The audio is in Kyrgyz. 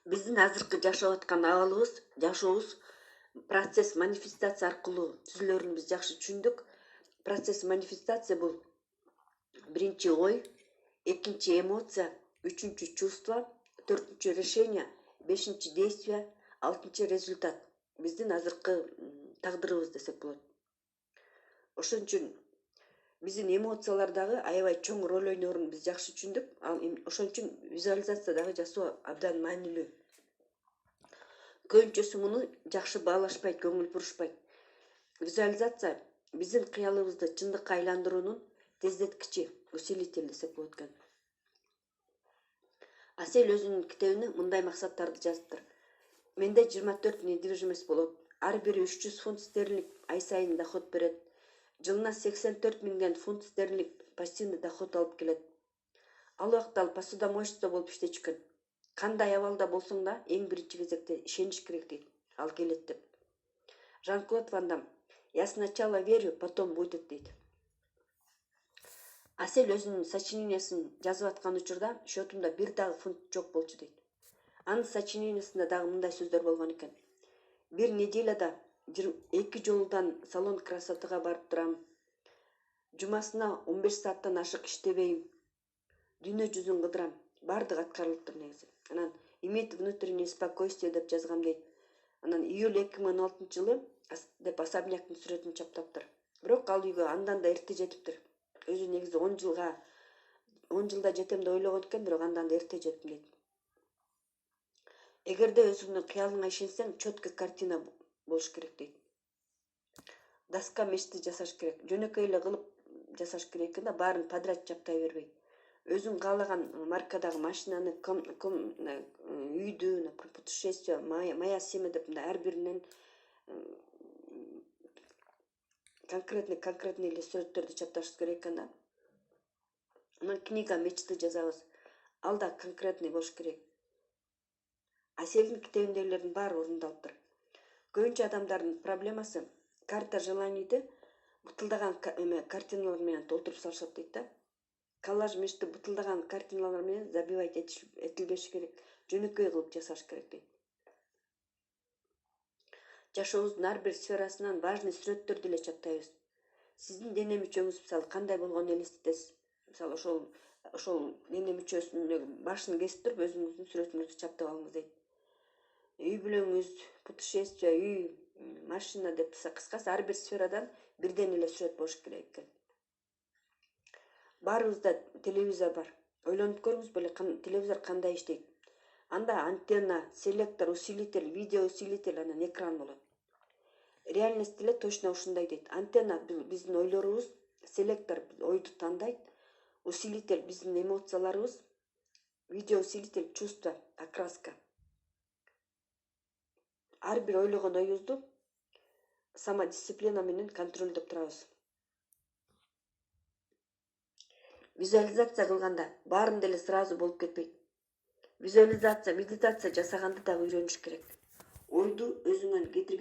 Биздин азыркы жашап аткан жашообуз процесс манифестация аркылуу түзүлөрүн биз жакшы түшүндүк. Процесс манифестация бул биринчи ой, экинчи эмоция, үчүнчү чувство, төртүнчү решение, бешинчи действие, алтынчы результат. Биздин азыркы тагдырыбыз десек болот. Ошон үчүн биздин эмоциялар дагы аябай чоң роль ойнорун биз жакшы түшүндүк. Ошон үчүн визуализация дагы жасоо абдан маанилүү. Көбүнчөсү муну жакшы баалашпайт, көңүл бурушпайт. Визуализация биздин кыялыбызды чындыкка айландыруунун тездеткичи, усилитель десек болот экен. Асель өзүнүн китебине мындай максаттарды жазыптыр. Менде 24 недвижимость болот. Ар бири 300 фунт стерлинг ай сайын доход берет. Жылына 84 миңден фунт стерлинг пассивный доход алып келет. Ал убакта ал посудомоеччиде болуп иштечү экен. Кандай абалда болсоң да эң биринчи кезекте ишениш керек дейт. Ал келет деп. Жан-Клод Ван Дам: "Я сначала верю, потом будет" дейт. Асель өзүнүн сочинениясын жазып аткан учурда счетумда бир дагы фунт жок болчу дейт. Анын сочинениясында дагы мындай сөздөр болгон экен. Бир неделяда 2 жолудан салон красотага барып турам. Жумасына 15 сааттан ашык иштебейм. Дүйнө жүзүн кыдырам. Бардыгы аткарылыптыр негизи. Анан иметь внутреннее спокойствие деп жазгам дейт. Анан июль 2016 жылы деп особняктын сүрөтүн чаптаптыр. Бирок ал үйгө андан да эрте жетиптир. Өзү негизи 10 жылда жетем деп ойлогон экен, бирок андан да эрте жеттим дейт. Эгерде өзүңдүн кыялыңа ишенсең, четкий картина болуш керек дейт. Доска мечты жасаш керек. Жөнөкөй эле кылып жасаш керек экен да, баарын подряд чаптай бербей. Өзүң каалаган маркадагы машинаны, үйдү, путешествие, моя семья деп ар биринен конкретный эле сүрөттөрдү чапташ керек экен да. Анан книга мечты жазабыз. Ал да конкретный болуш керек. Аселдин китебиндегилердин баары орундалыптыр. Көбүнчө адамдардын проблемасы карта желанийди бутылдаган картиналар менен толтуруп салышат дейт да. Коллаж мечты бутылдаган картиналар менен забивать этилбеш керек. Жөнөкөй кылып жасаш керек дейт. Жашообуздун ар бир сферасынан важный сүрөттөрдү эле чаптайбыз. Сиздин дене мүчөңүз мисалы кандай болгонун элестетесиз. Мисалы ошол дене мүчөсүнүн башын кесип туруп өзүңүздүн сүрөтүңүздү чаптап алыңыз дейт. Үй бүлөңүз, путешествие, үй, машина деп кыскасы ар бир сферадан бирден эле сүрөт болуш керек экен. Баарыбызда телевизор бар. Ойлонуп көрүңүз беле, телевизор кандай иштейт. Анда антенна, селектор, усилитель, видео усилитель, анан экран болот. Реальность деле точно ушундай дейт. Антенна биздин ойлорубуз, селектор ойду тандайт, усилитель биздин эмоцияларыбыз, видео усилитель чувство, окраска. Ар бир ойлогон оюбузду самодисциплина менен контролдоп турабыз. Визуализация кылганда баарын деле сразу болуп кетпейт. Визуализация, медитация жасаганды дагы үйрөнүш керек. Ойду өзүңөн кетирген